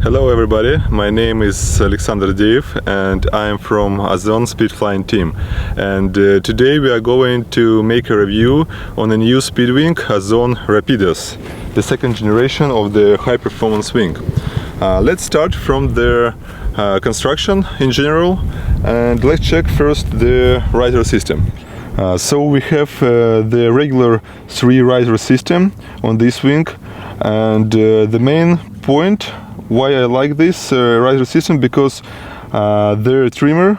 Hello everybody, my name is Alexander Deev and I am from Ozon Speed Flying team, and today we are going to make a review on a new speed wing Ozon Rapi-Dos, the second generation of the high performance wing. Let's start from the construction in general, and let's check first the riser system. So we have the regular 3 riser system on this wing, and the main point why I like this riser system, because the trimmer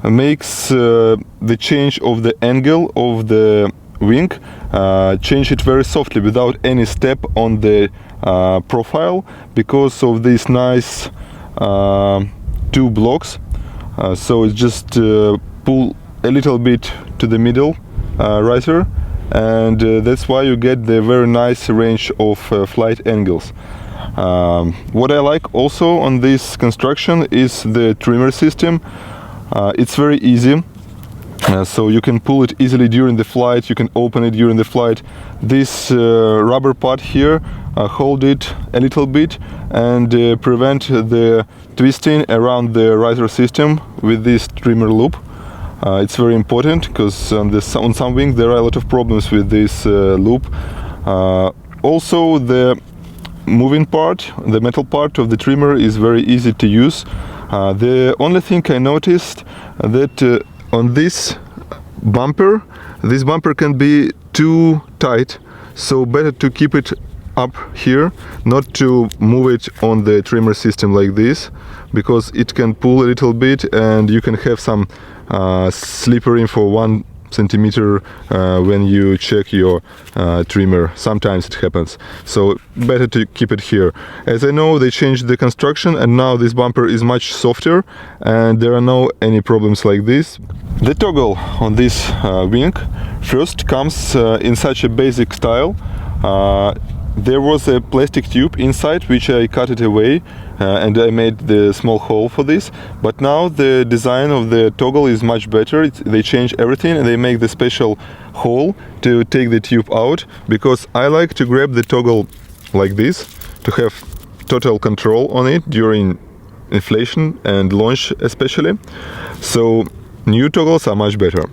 makes the change of the angle of the wing, change it very softly without any step on the profile, because of these nice 2 blocks. So it's just pull a little bit to the middle riser, and that's why you get the very nice range of flight angles. What I like also on this construction is the trimmer system. It's very easy, so you can pull it easily during the flight, you can open it during the flight. This rubber part here hold it a little bit and prevent the twisting around the riser system with this trimmer loop. It's very important because on some wings there are a lot of problems with this loop. Also, the moving part, the metal part of the trimmer is very easy to use. The only thing I noticed that on this bumper can be too tight, so better to keep it up here, not to move it on the trimmer system like this, because it can pull a little bit and you can have some slippery for 1 centimeter when you check your trimmer. Sometimes it happens, so better to keep it here. As I know, they changed the construction and now this bumper is much softer and there are no any problems like this. The toggle on this wing first comes in such a basic style. There was a plastic tube inside which I cut it away and I made the small hole for this, but now the design of the toggle is much better. They change everything and they make the special hole to take the tube out, because I like to grab the toggle like this to have total control on it during inflation and launch especially. So new toggles are much better.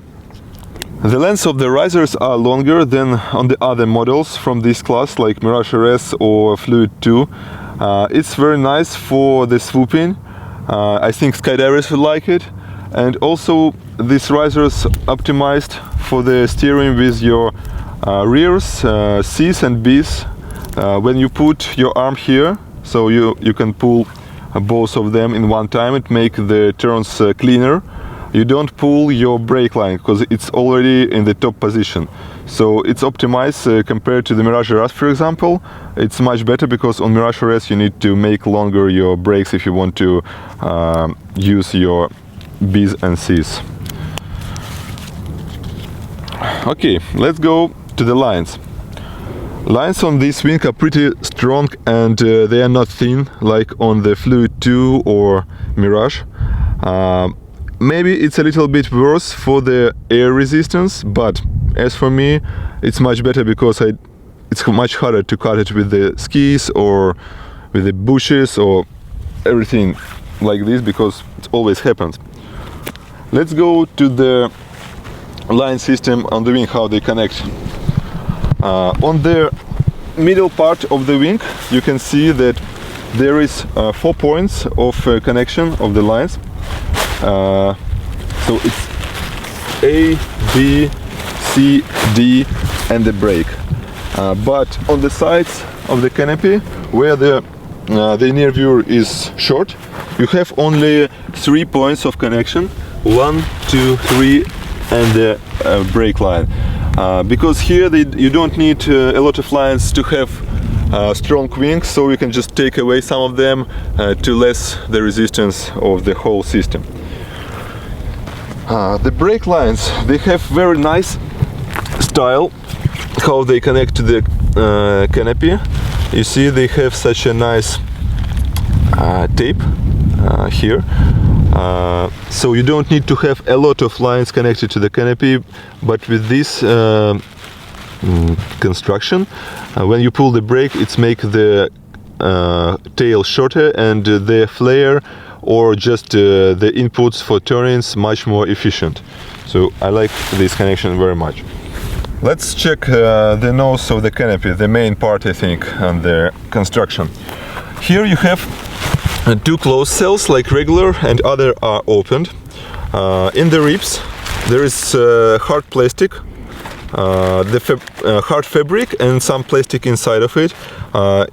The lengths of the risers are longer than on the other models from this class, like Mirage RS or Fluid 2. It's very nice for the swooping. I think skydivers will like it. And also these risers optimized for the steering with your rears, C's and B's. When you put your arm here, so you can pull both of them in one time, it makes the turns cleaner. You don't pull your brake line because it's already in the top position. So it's optimized compared to the Mirage RS, for example. It's much better because on Mirage RS you need to make longer your brakes if you want to use your B's and C's. Okay, let's go to the lines. Lines on this wing are pretty strong and they are not thin like on the Fluid 2 or Mirage. Maybe it's a little bit worse for the air resistance, but as for me, it's much better because it's much harder to cut it with the skis or with the bushes or everything like this, because it always happens. Let's go to the line system on the wing, how they connect. On the middle part of the wing, you can see that there is 4 points of connection of the lines. So it's A, B, C, D and the brake. But on the sides of the canopy, where the nervure is short, you have only 3 points of connection, 1, 2, 3 and the brake line. Because here you don't need a lot of lines to have strong wings, so you can just take away some of them to less the resistance of the whole system. The brake lines, they have very nice style how they connect to the canopy. You see they have such a nice tape here, so you don't need to have a lot of lines connected to the canopy, but with this construction, when you pull the brake, it's make the tail shorter and the flare or just the inputs for turnings much more efficient. So I like this connection very much. Let's check the nose of the canopy, the main part I think on the construction. Here you have two closed cells like regular and other are opened. In the ribs there is hard plastic, hard fabric and some plastic inside of it.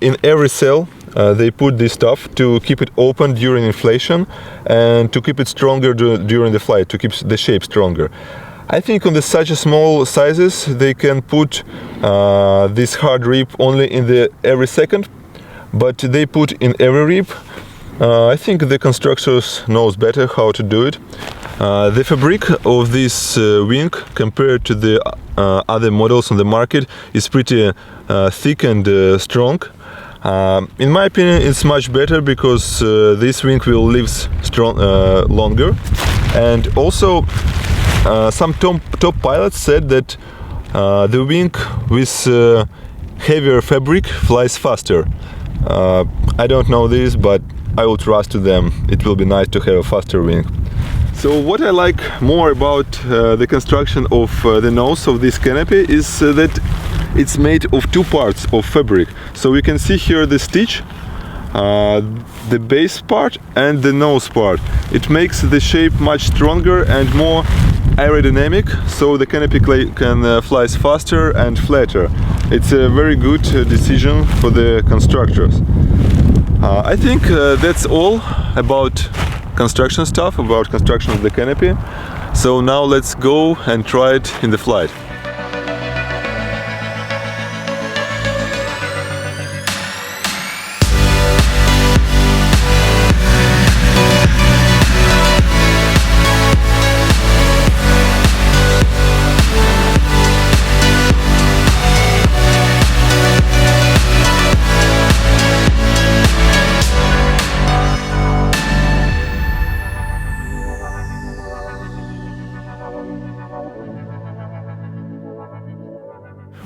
In every cell they put this stuff to keep it open during inflation and to keep it stronger during the flight, to keep the shape stronger. I think on such small sizes they can put this hard rib only in every second, but they put in every rib. I think the constructors knows better how to do it. The fabric of this wing compared to the other models on the market is pretty thick and strong. In my opinion it's much better because this wing will live longer, and also some top pilots said that the wing with heavier fabric flies faster. I don't know this, but I will trust to them. It will be nice to have a faster wing. So what I like more about the construction of the nose of this canopy is that it's made of two parts of fabric. So we can see here the stitch, the base part and the nose part. It makes the shape much stronger and more aerodynamic, so the canopy can fly faster and flatter. It's a very good decision for the constructors. I think that's all about construction stuff, about construction of the canopy. So now let's go and try it in the flight.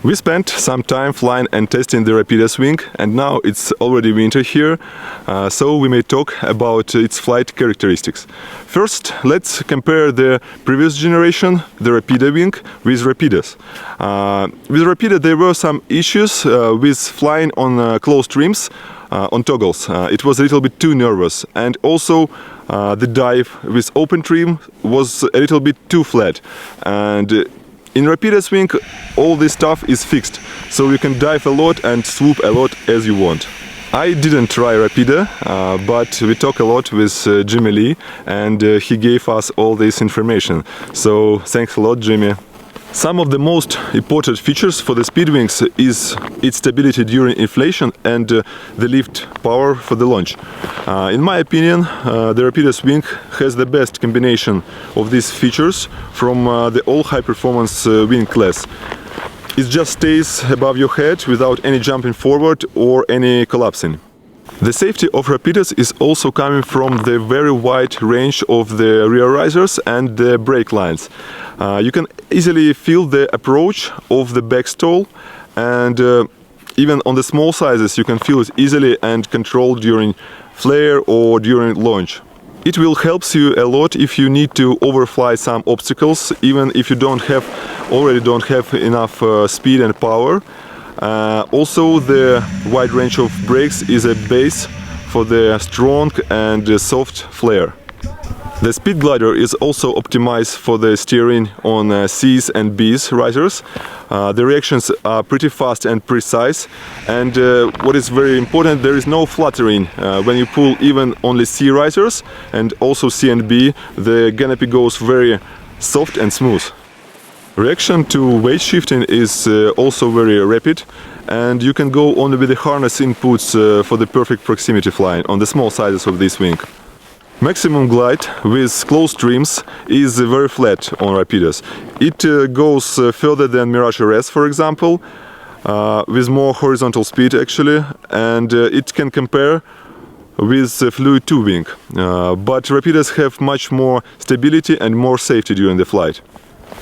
We spent some time flying and testing the Rapi-Dos wing, and now it's already winter here, so we may talk about its flight characteristics. First, let's compare the previous generation, the Rapi-Dos wing, with Rapi-Dos. With Rapi-Dos there were some issues with flying on closed trims, on toggles. It was a little bit too nervous, and also the dive with open trim was a little bit too flat. And in Rapi-Dos wing, all this stuff is fixed, so you can dive a lot and swoop a lot as you want. I didn't try Rapi-Dos, but we talked a lot with Jimmy Lee, and he gave us all this information. So thanks a lot, Jimmy. Some of the most important features for the Speedwings is its stability during inflation and the lift power for the launch. In my opinion, the Rapi-Dos wing has the best combination of these features from the all high-performance wing class. It just stays above your head without any jumping forward or any collapsing. The safety of Rapi-Dos is also coming from the very wide range of the rear risers and the brake lines. You can easily feel the approach of the back stall, and even on the small sizes you can feel it easily and control during flare or during launch. It will help you a lot if you need to overfly some obstacles, even if you already don't have enough speed and power. Also, the wide range of brakes is a base for the strong and soft flare. The Speed Glider is also optimized for the steering on C's and B's risers. The reactions are pretty fast and precise, and what is very important, there is no fluttering. When you pull even only C risers and also C and B, the canopy goes very soft and smooth. Reaction to weight shifting is also very rapid, and you can go only with the harness inputs for the perfect proximity flying on the small sizes of this wing. Maximum glide with closed trims is very flat on Rapi-Dos. It goes further than Mirage RS, for example, with more horizontal speed actually, and it can compare with Fluid 2 wing. But Rapi-Dos have much more stability and more safety during the flight.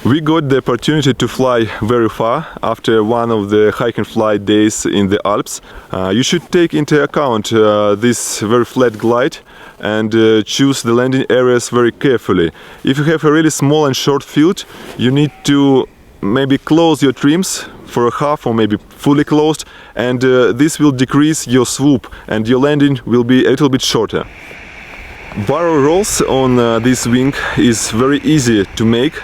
We got the opportunity to fly very far after one of the hike and fly days in the Alps. You should take into account this very flat glide and choose the landing areas very carefully. If you have a really small and short field, you need to maybe close your trims for a half or maybe fully closed, and this will decrease your swoop and your landing will be a little bit shorter. Barrel rolls on this wing is very easy to make.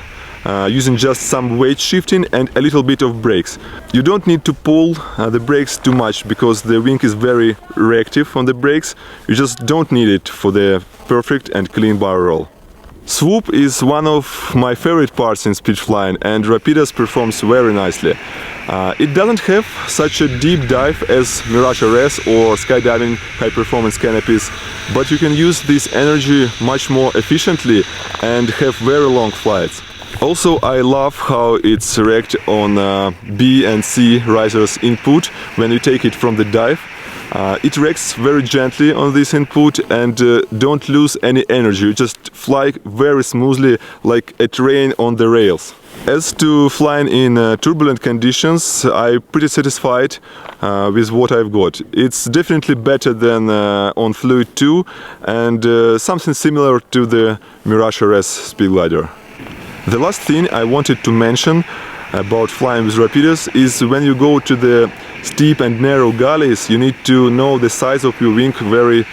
Using just some weight shifting and a little bit of brakes. You don't need to pull the brakes too much because the wing is very reactive on the brakes. You just don't need it for the perfect and clean barrel roll. Swoop is one of my favorite parts in speed flying, and Rapi-Dos performs very nicely. It doesn't have such a deep dive as Mirage RS or skydiving high-performance canopies, but you can use this energy much more efficiently and have very long flights. Also, I love how it's react on B and C risers input when you take it from the dive. It reacts very gently on this input and don't lose any energy. You just fly very smoothly like a train on the rails. As to flying in turbulent conditions, I'm pretty satisfied with what I've got. It's definitely better than on Fluid 2 and something similar to the Mirage RS speed glider. The last thing I wanted to mention about flying with Rapi-Dos is when you go to the steep and narrow gullies, you need to know the size of your wing very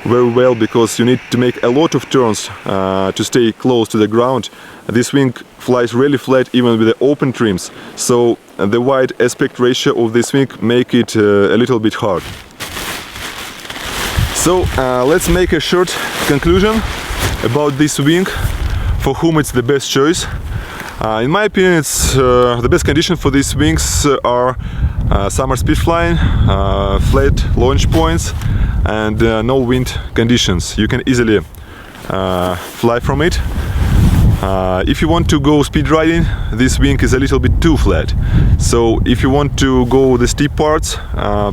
well, because you need to make a lot of turns to stay close to the ground. This wing flies really flat even with the open trims, so the wide aspect ratio of this wing make it a little bit hard. So let's make a short conclusion about this wing, for whom it's the best choice. In my opinion, it's the best condition for these wings are summer speed flying, flat launch points and no wind conditions. You can easily fly from it. If you want to go speed riding, this wing is a little bit too flat. So if you want to go the steep parts,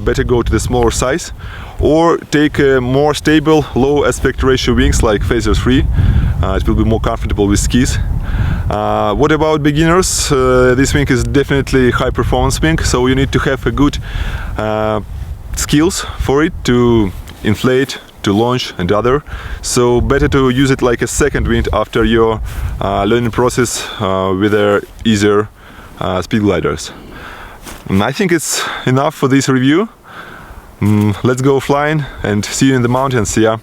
better go to the smaller size, or take more stable low aspect ratio wings like Phaser 3. It will be more comfortable with skis. What about beginners? This wing is definitely high performance wing, so you need to have a good skills for it to inflate, to launch and other. So better to use it like a second wing after your learning process with easier speed gliders. I think it's enough for this review. Let's go flying and see you in the mountains. Yeah.